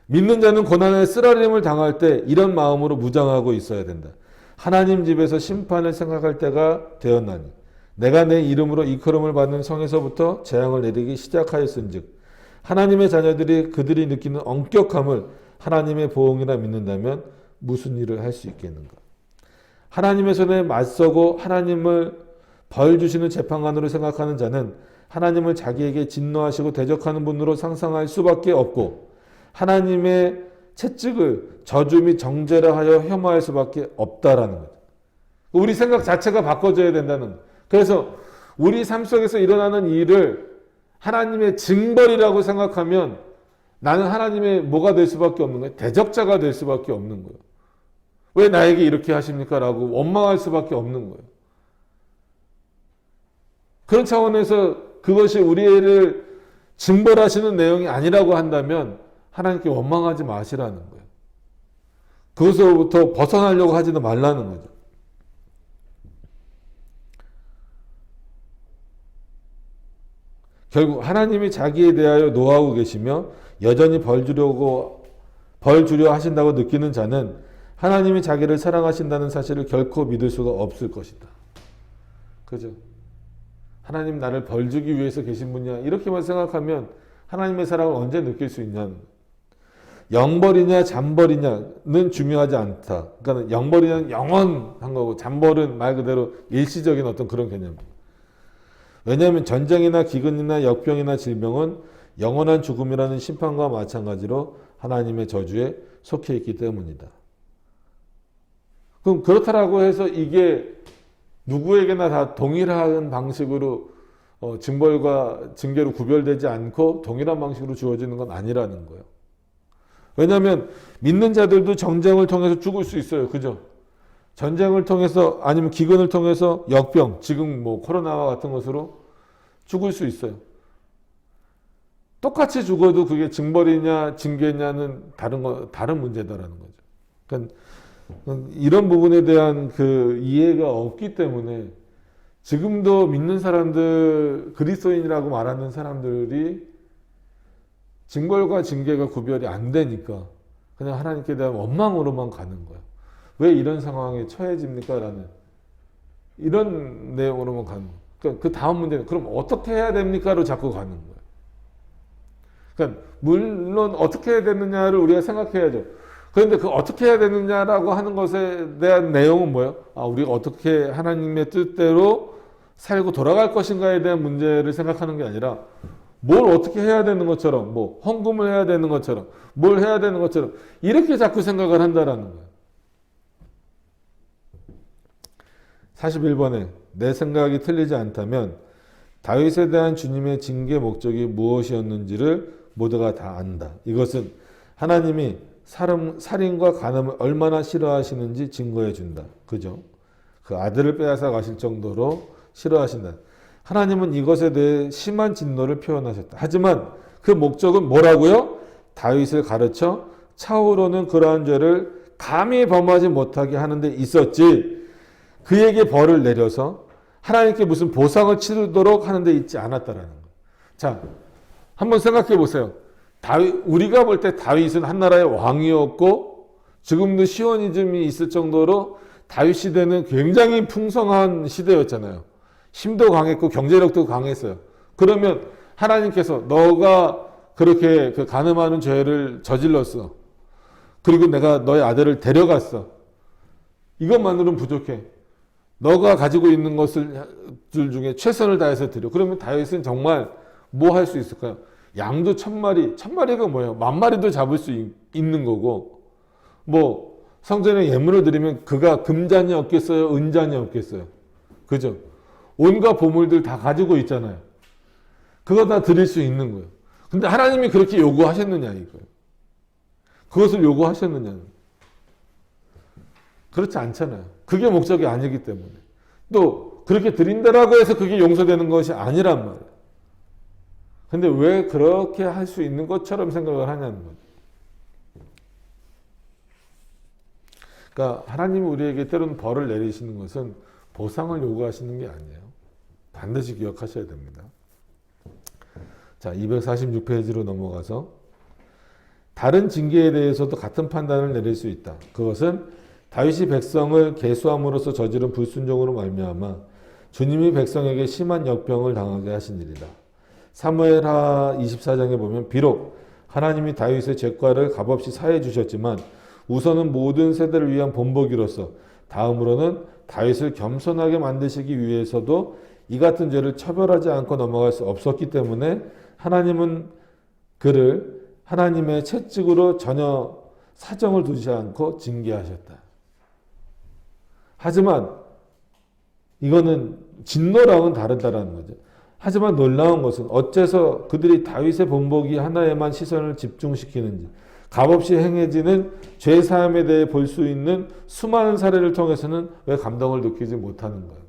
[SPEAKER 1] 믿는 자는 고난의 쓰라림을 당할 때 이런 마음으로 무장하고 있어야 된다. 하나님 집에서 심판을 생각할 때가 되었나니 내가 내 이름으로 일컬음을 받는 성에서부터 재앙을 내리기 시작하였은즉 하나님의 자녀들이 그들이 느끼는 엄격함을 하나님의 보응이라 믿는다면 무슨 일을 할 수 있겠는가? 하나님의 손에 맞서고 하나님을 벌 주시는 재판관으로 생각하는 자는 하나님을 자기에게 진노하시고 대적하는 분으로 상상할 수밖에 없고 하나님의 채찍을 저주 및 정죄라 하여 혐오할 수밖에 없다라는 거죠. 우리 생각 자체가 바꿔져야 된다는 거예요. 그래서 우리 삶 속에서 일어나는 일을 하나님의 징벌이라고 생각하면 나는 하나님의 뭐가 될 수밖에 없는 거예요? 대적자가 될 수밖에 없는 거예요. 왜 나에게 이렇게 하십니까? 라고 원망할 수밖에 없는 거예요. 그런 차원에서 그것이 우리를 징벌하시는 내용이 아니라고 한다면 하나님께 원망하지 마시라는 거예요. 그것으로부터 벗어나려고 하지도 말라는 거죠. 결국 하나님이 자기에 대하여 노하고 계시며 여전히 벌 주려 하신다고 느끼는 자는 하나님이 자기를 사랑하신다는 사실을 결코 믿을 수가 없을 것이다. 그죠? 하나님 나를 벌 주기 위해서 계신 분이야. 이렇게만 생각하면 하나님의 사랑을 언제 느낄 수 있냐는. 영벌이냐 잠벌이냐는 중요하지 않다. 그러니까 영벌이냐는 영원한 거고 잠벌은 말 그대로 일시적인 어떤 그런 개념입니다. 왜냐하면 전쟁이나 기근이나 역병이나 질병은 영원한 죽음이라는 심판과 마찬가지로 하나님의 저주에 속해 있기 때문이다. 그럼 그렇다라고 해서 이게 누구에게나 다 동일한 방식으로 징벌과 징계로 구별되지 않고 동일한 방식으로 주어지는 건 아니라는 거예요. 왜냐하면 믿는 자들도 전쟁을 통해서 죽을 수 있어요. 그죠? 전쟁을 통해서 아니면 기근을 통해서 역병, 지금 뭐 코로나와 같은 것으로 죽을 수 있어요. 똑같이 죽어도 그게 징벌이냐 징계냐는 다른 문제다라는 거죠. 그러니까 이런 부분에 대한 그 이해가 없기 때문에 지금도 믿는 사람들, 그리스도인이라고 말하는 사람들이 징벌과 징계가 구별이 안 되니까 그냥 하나님께 대한 원망으로만 가는 거예요. 왜 이런 상황에 처해집니까? 라는 이런 내용으로만 가는 거예요. 그러니까 그 다음 문제는 그럼 어떻게 해야 됩니까?로 자꾸 가는 거예요. 그러니까 물론 어떻게 해야 되느냐를 우리가 생각해야죠. 그런데 그 어떻게 해야 되느냐라고 하는 것에 대한 내용은 뭐예요? 우리가 어떻게 하나님의 뜻대로 살고 돌아갈 것인가에 대한 문제를 생각하는 게 아니라 뭘 어떻게 해야 되는 것처럼, 뭐 헌금을 해야 되는 것처럼, 뭘 해야 되는 것처럼 이렇게 자꾸 생각을 한다라는 거예요. 41번에 내 생각이 틀리지 않다면 다윗에 대한 주님의 징계 목적이 무엇이었는지를 모두가 다 안다. 이것은 하나님이 살인과 간음을 얼마나 싫어하시는지 증거해 준다. 그죠? 그 아들을 빼앗아 가실 정도로 싫어하신다. 하나님은 이것에 대해 심한 진노를 표현하셨다. 하지만 그 목적은 뭐라고요? 다윗을 가르쳐 차후로는 그러한 죄를 감히 범하지 못하게 하는 데 있었지, 그에게 벌을 내려서 하나님께 무슨 보상을 치르도록 하는 데 있지 않았다라는 거예요. 자, 한번 생각해 보세요. 우리가 볼 때 다윗은 한 나라의 왕이었고 지금도 시오니즘이 있을 정도로 다윗 시대는 굉장히 풍성한 시대였잖아요. 힘도 강했고 경제력도 강했어요. 그러면 하나님께서 너가 그렇게 그 간음하는 죄를 저질렀어. 그리고 내가 너의 아들을 데려갔어. 이것만으로는 부족해. 너가 가지고 있는 것을 중에 최선을 다해서 드려. 그러면 다윗은 정말 뭐 할 수 있을까요? 양도 1000마리가 뭐예요? 10,000마리도 잡을 수 있는 거고, 뭐 성전에 예물을 드리면 그가 금잔이 없겠어요? 은잔이 없겠어요? 그죠? 온갖 보물들 다 가지고 있잖아요. 그거 다 드릴 수 있는 거예요. 근데 하나님이 그렇게 요구하셨느냐 이거예요. 그것을 요구하셨느냐. 그렇지 않잖아요. 그게 목적이 아니기 때문에. 또 그렇게 드린다라고 해서 그게 용서되는 것이 아니란 말이에요. 근데 왜 그렇게 할 수 있는 것처럼 생각을 하냐는 거죠. 그러니까 하나님이 우리에게 때로는 벌을 내리시는 것은 보상을 요구하시는 게 아니에요. 반드시 기억하셔야 됩니다. 자, 246페이지로 넘어가서 다른 징계에 대해서도 같은 판단을 내릴 수 있다. 그것은 다윗이 백성을 계수함으로써 저지른 불순종으로 말미암아 주님이 백성에게 심한 역병을 당하게 하신 일이다. 사무엘하 24장에 보면 비록 하나님이 다윗의 죄과를 값없이 사해 주셨지만 우선은 모든 세대를 위한 본보기로서 다음으로는 다윗을 겸손하게 만드시기 위해서도 이 같은 죄를 처벌하지 않고 넘어갈 수 없었기 때문에 하나님은 그를 하나님의 채찍으로 전혀 사정을 두지 않고 징계하셨다. 하지만 이거는 진노랑은 다르다라는 거죠. 하지만 놀라운 것은 어째서 그들이 다윗의 본보기 하나에만 시선을 집중시키는지, 값없이 행해지는 죄사함에 대해 볼 수 있는 수많은 사례를 통해서는 왜 감동을 느끼지 못하는 거예요.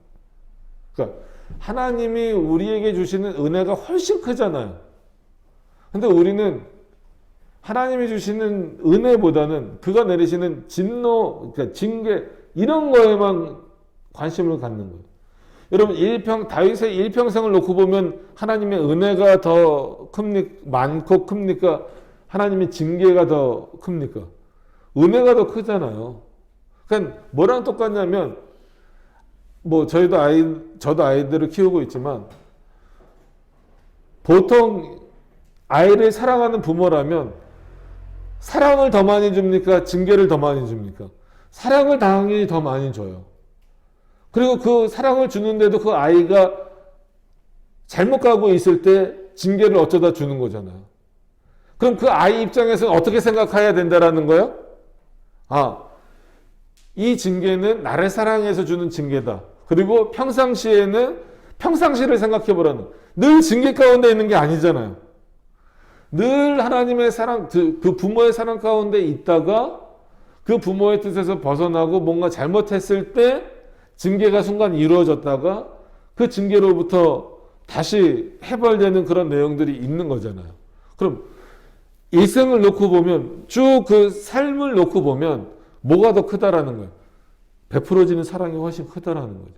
[SPEAKER 1] 그러니까 하나님이 우리에게 주시는 은혜가 훨씬 크잖아요. 근데 우리는 하나님이 주시는 은혜보다는 그가 내리시는 진노, 그러니까 징계 이런 거에만 관심을 갖는 거예요. 여러분 다윗의 일평생을 놓고 보면 하나님의 은혜가 더 많고 큽니까? 하나님의 징계가 더 큽니까? 은혜가 더 크잖아요. 그러니까 뭐랑 똑같냐면 뭐 저도 아이들을 키우고 있지만 보통 아이를 사랑하는 부모라면 사랑을 더 많이 줍니까? 징계를 더 많이 줍니까? 사랑을 당연히 더 많이 줘요. 그리고 그 사랑을 주는데도 그 아이가 잘못 가고 있을 때 징계를 어쩌다 주는 거잖아요. 그럼 그 아이 입장에서는 어떻게 생각해야 된다라는 거예요? 아, 이 징계는 나를 사랑해서 주는 징계다. 그리고 평상시를 생각해 보라는, 늘 징계 가운데 있는 게 아니잖아요. 늘 하나님의 사랑, 그 부모의 사랑 가운데 있다가 그 부모의 뜻에서 벗어나고 뭔가 잘못했을 때 징계가 순간 이루어졌다가 그 징계로부터 다시 해발되는 그런 내용들이 있는 거잖아요. 그럼 일생을 놓고 보면, 쭉 그 삶을 놓고 보면 뭐가 더 크다라는 거예요? 베풀어지는 사랑이 훨씬 크다라는 거죠.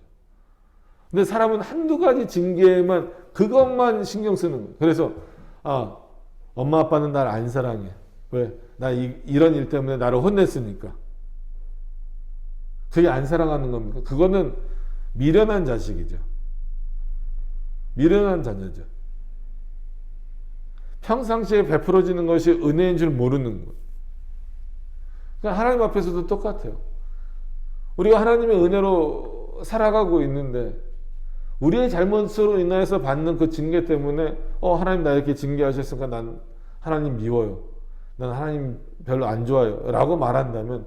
[SPEAKER 1] 근데 사람은 한두 가지 징계에만, 그것만 신경 쓰는 거예요. 그래서 엄마 아빠는 날 안 사랑해. 왜? 나 이런 일 때문에 나를 혼냈으니까. 그게 안 사랑하는 겁니까? 그거는 미련한 자식이죠. 미련한 자녀죠. 평상시에 베풀어지는 것이 은혜인 줄 모르는 것. 그러니까 하나님 앞에서도 똑같아요. 우리가 하나님의 은혜로 살아가고 있는데 우리의 잘못으로 인하여서 받는 그 징계 때문에 하나님 나 이렇게 징계하셨으니까 난 하나님 미워요. 난 하나님 별로 안 좋아요. 라고 말한다면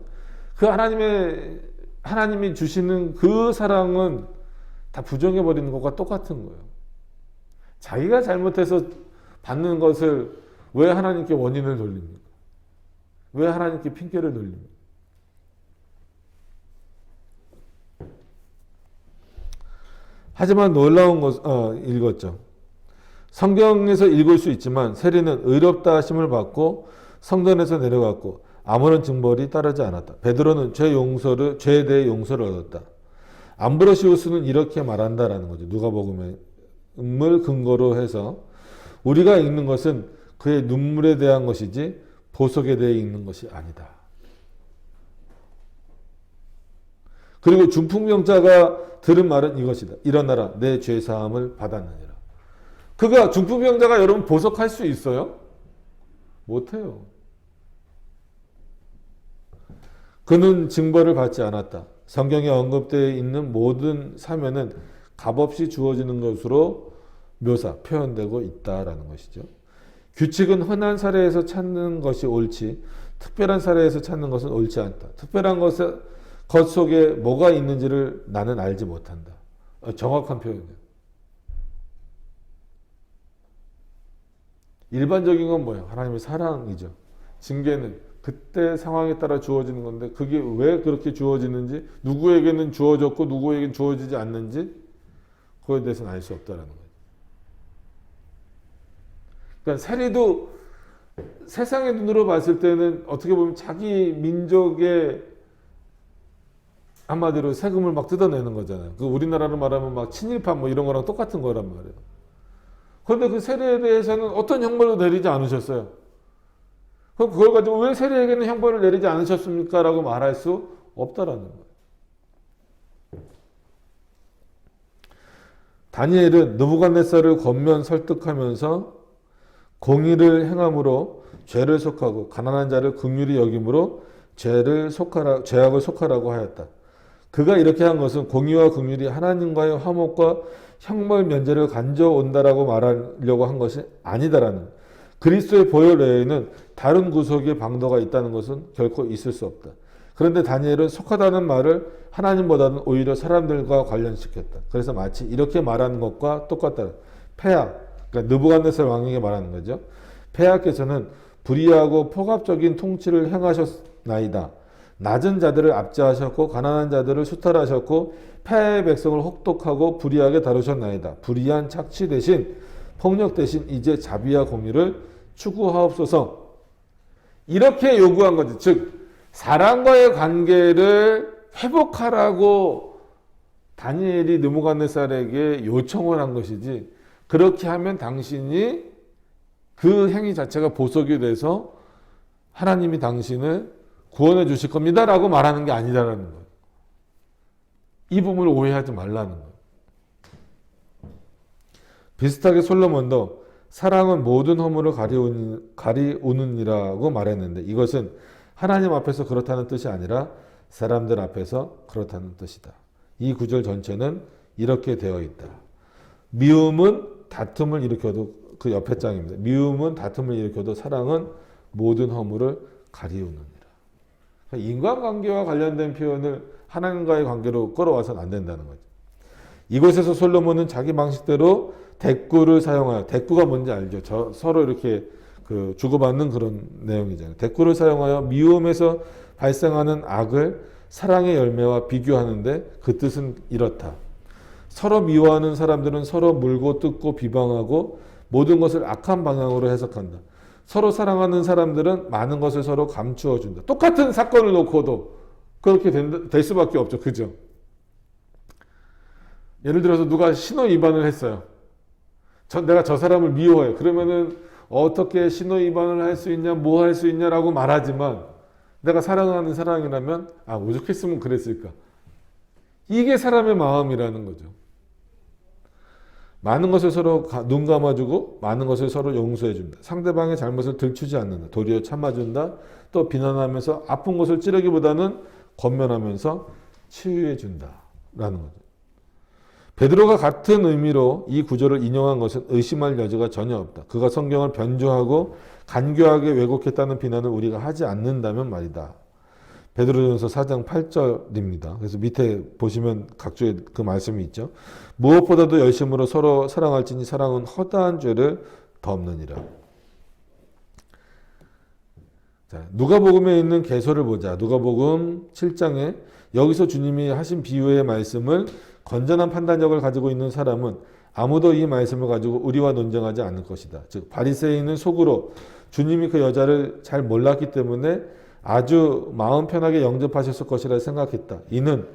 [SPEAKER 1] 그 하나님이 주시는 그 사랑은 다 부정해버리는 것과 똑같은 거예요. 자기가 잘못해서 받는 것을 왜 하나님께 원인을 돌립니까? 왜 하나님께 핑계를 돌립니까? 하지만 놀라운 것, 읽었죠. 성경에서 읽을 수 있지만 세리는 의롭다 하심을 받고 성전에서 내려갔고 아무런 징벌이 따르지 않았다. 베드로는 죄에 대해 용서를 얻었다. 암브로시우스는 이렇게 말한다라는 거죠. 누가복음을 근거로 해서 우리가 읽는 것은 그의 눈물에 대한 것이지 보석에 대해 읽는 것이 아니다. 그리고 중풍병자가 들은 말은 이것이다. 일어나라, 내 죄사함을 받았느니라. 그가 중풍병자가 여러분 보석할 수 있어요? 못해요. 그는 징벌을 받지 않았다. 성경에 언급되어 있는 모든 사면은 값없이 주어지는 것으로 표현되고 있다라는 것이죠. 규칙은 흔한 사례에서 찾는 것이 옳지 특별한 사례에서 찾는 것은 옳지 않다. 특별한 것 속에 뭐가 있는지를 나는 알지 못한다. 정확한 표현이에요. 일반적인 건 뭐예요? 하나님의 사랑이죠. 징계는 그때 상황에 따라 주어지는 건데 그게 왜 그렇게 주어지는지 누구에게는 주어졌고 누구에게는 주어지지 않는지 그거에 대해서는 알 수 없다라는 거예요. 그러니까 세리도 세상의 눈으로 봤을 때는 어떻게 보면 자기 민족의 한마디로 세금을 막 뜯어내는 거잖아요. 그 우리나라로 말하면 막 친일파 뭐 이런 거랑 똑같은 거란 말이에요. 그런데 그 세리에 대해서는 어떤 형벌도 내리지 않으셨어요. 그럼 그걸 가지고 왜 세리에게는 형벌을 내리지 않으셨습니까? 라고 말할 수 없다라는 거예요. 다니엘은 느부갓네살을 권면 설득하면서 공의를 행함으로 죄를 속하고 가난한 자를 긍휼히 여김으로 죄악을 속하라고 하였다. 그가 이렇게 한 것은 공의와 긍휼이 하나님과의 화목과 형벌 면제를 가져온다라고 말하려고 한 것이 아니다라는 그리스도의 보혈 외에는 다른 구속의 방도가 있다는 것은 결코 있을 수 없다. 그런데 다니엘은 속하다는 말을 하나님보다는 오히려 사람들과 관련시켰다. 그래서 마치 이렇게 말하는 것과 똑같다. 그러니까 느부갓네살 왕에게 말하는 거죠. 폐하께서는 불의하고 폭압적인 통치를 행하셨나이다. 낮은 자들을 압제하셨고 가난한 자들을 수탈하셨고 폐하의 백성을 혹독하고 불의하게 다루셨나이다. 불의한 착취 대신 폭력 대신 이제 자비와 공의를 추구하옵소서. 이렇게 요구한 거지. 즉 사람과의 관계를 회복하라고 다니엘이 느부갓네살에게 요청을 한 것이지 그렇게 하면 당신이 그 행위 자체가 보석이 돼서 하나님이 당신을 구원해 주실 겁니다 라고 말하는 게 아니다라는 거예요. 이 부분을 오해하지 말라는 거예요. 비슷하게 솔로몬도 사랑은 모든 허물을 가리우느니라고 말했는데 이것은 하나님 앞에서 그렇다는 뜻이 아니라 사람들 앞에서 그렇다는 뜻이다. 이 구절 전체는 이렇게 되어 있다. 미움은 다툼을 일으켜도 그 옆에 장입니다. 미움은 다툼을 일으켜도 사랑은 모든 허물을 가리우느니라. 그러니까 인간관계와 관련된 표현을 하나님과의 관계로 끌어와서는 안 된다는 거죠. 이곳에서 솔로몬은 자기 방식대로 대꾸를 사용하여 대꾸가 뭔지 알죠? 서로 이렇게 주고받는 그런 내용이잖아요. 대꾸를 사용하여 미움에서 발생하는 악을 사랑의 열매와 비교하는데 그 뜻은 이렇다. 서로 미워하는 사람들은 서로 물고 뜯고 비방하고 모든 것을 악한 방향으로 해석한다. 서로 사랑하는 사람들은 많은 것을 서로 감추어 준다. 똑같은 사건을 놓고도 그렇게 될 수밖에 없죠. 그죠? 예를 들어서 누가 신호 위반을 했어요. 내가 저 사람을 미워해. 그러면은 어떻게 신호 위반을 할 수 있냐, 뭐 할 수 있냐라고 말하지만 내가 사랑하는 사람이라면 오죽했으면 그랬을까. 이게 사람의 마음이라는 거죠. 많은 것을 서로 눈 감아주고 많은 것을 서로 용서해준다. 상대방의 잘못을 들추지 않는다. 도리어 참아준다. 또 비난하면서 아픈 것을 찌르기보다는 권면하면서 치유해준다. 라는 거죠. 베드로가 같은 의미로 이 구절을 인용한 것은 의심할 여지가 전혀 없다. 그가 성경을 변조하고 간교하게 왜곡했다는 비난을 우리가 하지 않는다면 말이다. 베드로전서 4장 8절입니다. 그래서 밑에 보시면 각주에 그 말씀이 있죠. 무엇보다도 열심으로 서로 사랑할지니 사랑은 허다한 죄를 덮느니라. 자, 누가복음에 있는 개소를 보자. 누가복음 7장에 여기서 주님이 하신 비유의 말씀을 건전한 판단력을 가지고 있는 사람은 아무도 이 말씀을 가지고 우리와 논쟁하지 않을 것이다. 즉 바리새인은 속으로 주님이 그 여자를 잘 몰랐기 때문에 아주 마음 편하게 영접하셨을 것이라 생각했다. 이는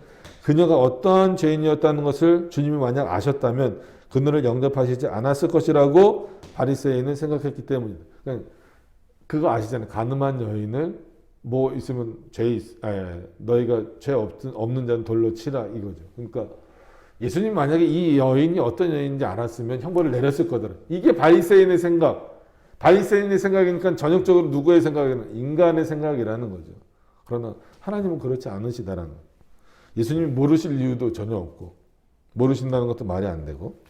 [SPEAKER 1] 그녀가 어떠한 죄인이었다는 것을 주님이 만약 아셨다면 그녀를 영접하시지 않았을 것이라고 바리새인은 생각했기 때문이다. 그러니까 그거 아시잖아요. 가늠한 여인을 뭐 있으면 너희가 죄 없는 자는 돌로 치라 이거죠. 그러니까 예수님 만약에 이 여인이 어떤 여인인지 알았으면 형벌을 내렸을 거더라. 이게 바리새인의 생각. 바리새인의 생각이니까 전형적으로 누구의 생각이냐? 인간의 생각이라는 거죠. 그러나 하나님은 그렇지 않으시다라는 거예요. 예수님이 모르실 이유도 전혀 없고 모르신다는 것도 말이 안 되고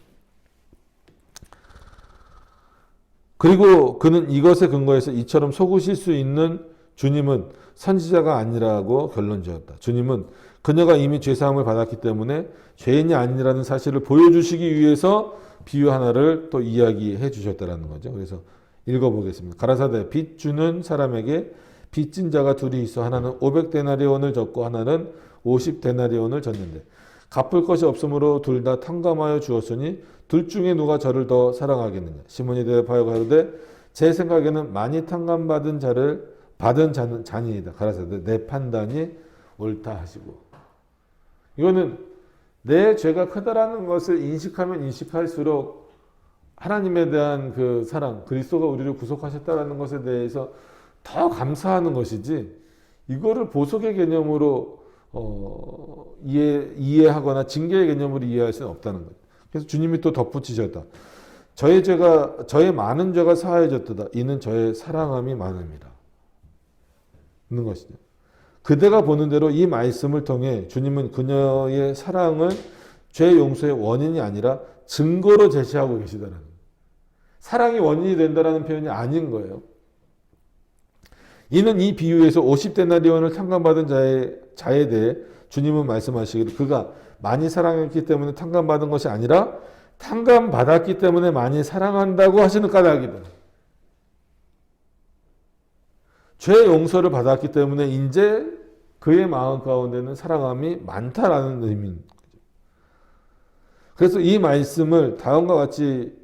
[SPEAKER 1] 그리고 그는 이것에 근거해서 이처럼 속으실 수 있는 주님은 선지자가 아니라고 결론 지었다. 주님은 그녀가 이미 죄사함을 받았기 때문에 죄인이 아니라는 사실을 보여주시기 위해서 비유 하나를 또 이야기해 주셨다는 거죠. 그래서 읽어보겠습니다. 가라사대 빚 주는 사람에게 빚진 자가 둘이 있어 하나는 500데나리온을 졌고 하나는 50데나리온을 졌는데 갚을 것이 없으므로 둘 다 탕감하여 주었으니 둘 중에 누가 저를 더 사랑하겠느냐. 시몬이 대답하여 가로되 제 생각에는 많이 탕감받은 자를 받은 자는 잔이이다. 가라사대 내 판단이 옳다 하시고 이거는 내 죄가 크다라는 것을 인식하면 인식할수록 하나님에 대한 그 사랑, 그리스도가 우리를 구속하셨다는 것에 대해서 더 감사하는 것이지 이거를 보석의 개념으로 이해하거나 징계의 개념으로 이해할 수는 없다는 거예요. 그래서 주님이 또 덧붙이셨다. 저의 많은 죄가 사하여졌도다. 이는 저의 사랑함이 많음이라. 있는 것이죠. 그대가 보는 대로 이 말씀을 통해 주님은 그녀의 사랑을 죄 용서의 원인이 아니라 증거로 제시하고 계시다라는 거예요. 사랑이 원인이 된다는 표현이 아닌 거예요. 이는 이 비유에서 50데나리온을 탕감받은 자에 대해 주님은 말씀하시기를 그가 많이 사랑했기 때문에 탕감받은 것이 아니라 탕감받았기 때문에 많이 사랑한다고 하시는 까닭이다. 죄 용서를 받았기 때문에 이제 그의 마음 가운데는 사랑함이 많다라는 의미입니다. 그래서 이 말씀을 다음과 같이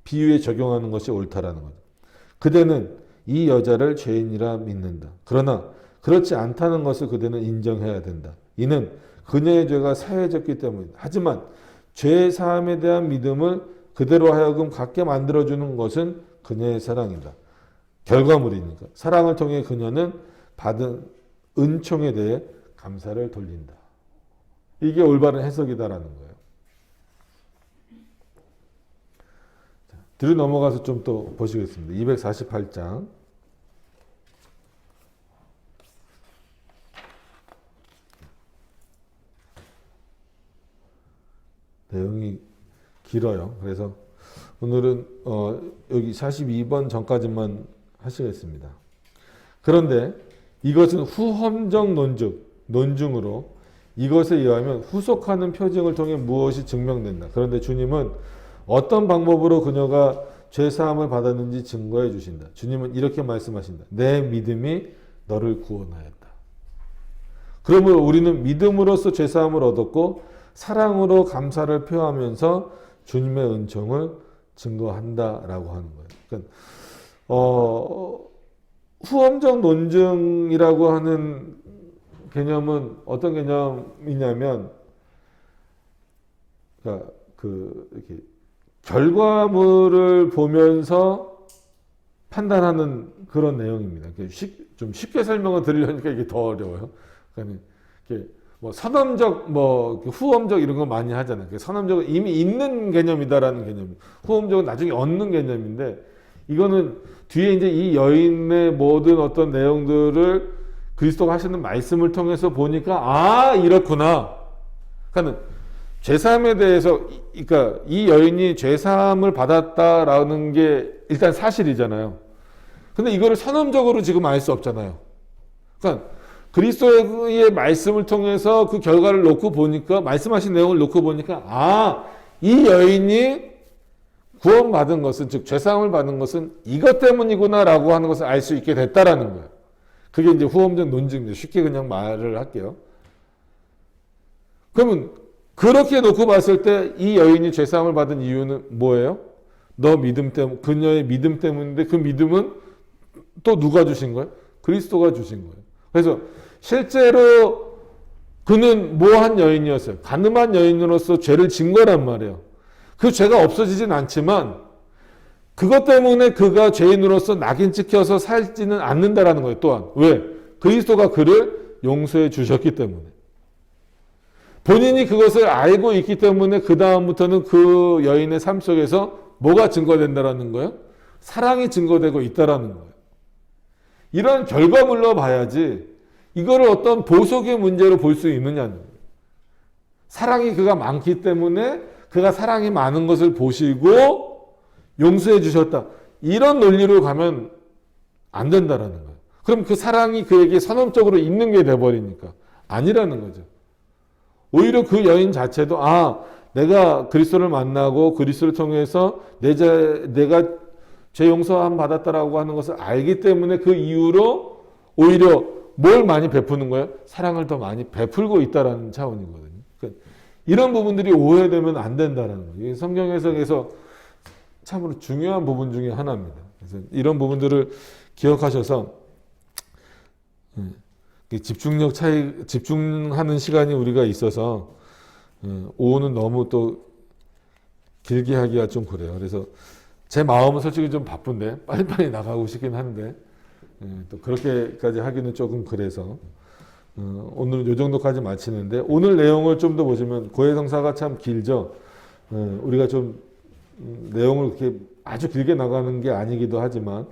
[SPEAKER 1] 비유에 적용하는 것이 옳다라는 거죠. 그대는 이 여자를 죄인이라 믿는다. 그러나 그렇지 않다는 것을 그대는 인정해야 된다. 이는 그녀의 죄가 사해졌기 때문이다. 하지만 죄 사함에 대한 믿음을 그대로 하여금 갖게 만들어주는 것은 그녀의 사랑이다. 결과물이니까. 사랑을 통해 그녀는 받은 은총에 대해 감사를 돌린다. 이게 올바른 해석이다라는 거예요. 뒤로 넘어가서 좀 또 보시겠습니다. 248장. 내용이 길어요. 그래서 오늘은 여기 42번 전까지만 하시겠습니다. 그런데 이것은 후험적 논증으로 이것에 의하면 후속하는 표징을 통해 무엇이 증명된다. 그런데 주님은 어떤 방법으로 그녀가 죄사함을 받았는지 증거해 주신다. 주님은 이렇게 말씀하신다. 내 믿음이 너를 구원하였다. 그러므로 우리는 믿음으로써 죄사함을 얻었고 사랑으로 감사를 표하면서 주님의 은총을 증거한다라고 하는 거예요. 그러니까 후험적 논증이라고 하는 개념은 어떤 개념이냐면, 그러니까 이렇게 결과물을 보면서 판단하는 그런 내용입니다. 좀 쉽게 설명을 드리려니까 이게 더 어려워요. 그러니까 이렇게 뭐 선험적, 후험적 이런 거 많이 하잖아요. 선험적은 이미 있는 개념이다라는 개념. 후험적은 나중에 얻는 개념인데, 이거는 뒤에 이제 이 여인의 모든 어떤 내용들을 그리스도가 하시는 말씀을 통해서 보니까 이렇구나. 그러니까 죄사함에 대해서, 그러니까 이 여인이 죄사함을 받았다라는 게 일단 사실이잖아요. 근데 이거를 선언적으로 지금 알 수 없잖아요. 그러니까 그리스도의 말씀을 통해서 그 결과를 놓고 보니까, 말씀하신 내용을 놓고 보니까 이 여인이 구원받은 것은, 즉 죄사함을 받은 것은 이것 때문이구나라고 하는 것을 알 수 있게 됐다라는 거예요. 그게 이제 후험적 논증입니다. 쉽게 그냥 말을 할게요. 그러면 그렇게 놓고 봤을 때 이 여인이 죄사함을 받은 이유는 뭐예요? 너 믿음 때문, 그녀의 믿음 때문인데 그 믿음은 또 누가 주신 거예요? 그리스도가 주신 거예요. 그래서 실제로 그는 뭐한 여인이었어요? 가늠한 여인으로서 죄를 진 거란 말이에요. 그 죄가 없어지진 않지만 그것 때문에 그가 죄인으로서 낙인 찍혀서 살지는 않는다라는 거예요. 또한 왜? 그리스도가 그를 용서해 주셨기 때문에. 본인이 그것을 알고 있기 때문에 그 다음부터는 그 여인의 삶 속에서 뭐가 증거된다라는 거예요? 사랑이 증거되고 있다라는 거예요. 이런 결과물로 봐야지 이거를 어떤 보석의 문제로 볼 수 있느냐는 거예요. 사랑이 그가 많기 때문에 그가 사랑이 많은 것을 보시고 용서해 주셨다. 이런 논리로 가면 안 된다라는 거예요. 그럼 그 사랑이 그에게 선언적으로 있는 게 돼버리니까 아니라는 거죠. 오히려 그 여인 자체도 내가 그리스도를 만나고 그리스도를 통해서 내가 죄 용서함 받았다라고 하는 것을 알기 때문에 그 이후로 오히려 뭘 많이 베푸는 거예요? 사랑을 더 많이 베풀고 있다라는 차원이거든요. 그러니까 이런 부분들이 오해되면 안 된다라는 거예요. 이게 성경 해석에서 참으로 중요한 부분 중에 하나입니다. 그래서 이런 부분들을 기억하셔서 집중하는 시간이 우리가 있어서 오후는 너무 또 길게 하기가 좀 그래요. 그래서 제 마음은 솔직히 좀 바쁜데 빨리빨리 나가고 싶긴 한데 또 그렇게까지 하기는 조금 그래서 오늘은 이 정도까지 마치는데 오늘 내용을 좀 더 보시면 고해성사가 참 길죠. 우리가 좀 내용을 그렇게 아주 길게 나가는 게 아니기도 하지만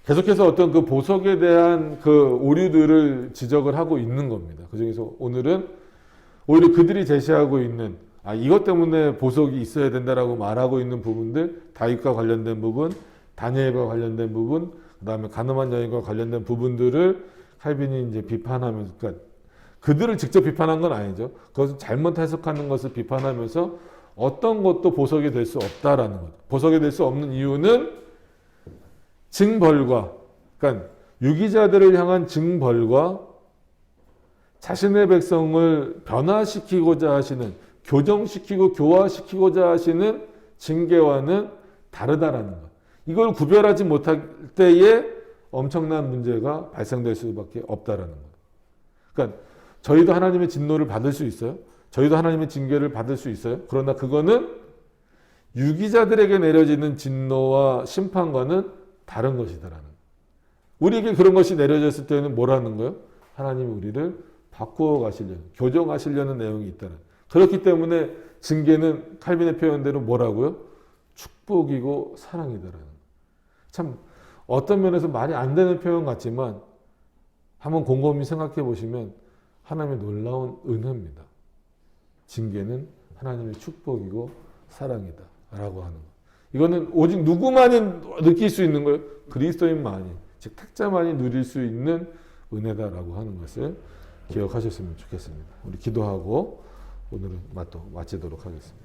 [SPEAKER 1] 계속해서 어떤 그 보석에 대한 그 오류들을 지적을 하고 있는 겁니다. 그 중에서 오늘은 오히려 그들이 제시하고 있는 이것 때문에 보석이 있어야 된다라고 말하고 있는 부분들, 다윗과 관련된 부분, 다니엘과 관련된 부분, 그 다음에 가늠한 여인과 관련된 부분들을 칼빈이 이제 비판하면서, 그러니까 그들을 직접 비판한 건 아니죠. 그것을 잘못 해석하는 것을 비판하면서 어떤 것도 보석이 될 수 없다라는 것. 보석이 될 수 없는 이유는 징벌과, 그러니까 유기자들을 향한 징벌과 자신의 백성을 변화시키고자 하시는, 교정시키고 교화시키고자 하시는 징계와는 다르다라는 것. 이걸 구별하지 못할 때에 엄청난 문제가 발생될 수밖에 없다라는 것. 그러니까 저희도 하나님의 진노를 받을 수 있어요. 저희도 하나님의 징계를 받을 수 있어요. 그러나 그거는 유기자들에게 내려지는 진노와 심판과는 다른 것이다라는 거예요. 우리에게 그런 것이 내려졌을 때는 뭐라는 거예요? 하나님이 우리를 바꾸어 가시려는, 교정하시려는 내용이 있다는. 그렇기 때문에 징계는 칼빈의 표현대로 뭐라고요? 축복이고 사랑이다라는. 참 어떤 면에서 말이 안 되는 표현 같지만 한번 곰곰이 생각해 보시면 하나님의 놀라운 은혜입니다. 징계는 하나님의 축복이고 사랑이다 라고 하는 것. 이거는 오직 누구만이 느낄 수 있는 거예요? 그리스도인만이, 즉 택자만이 누릴 수 있는 은혜다라고 하는 것을 기억하셨으면 좋겠습니다. 우리 기도하고 오늘은 마치도록 하겠습니다.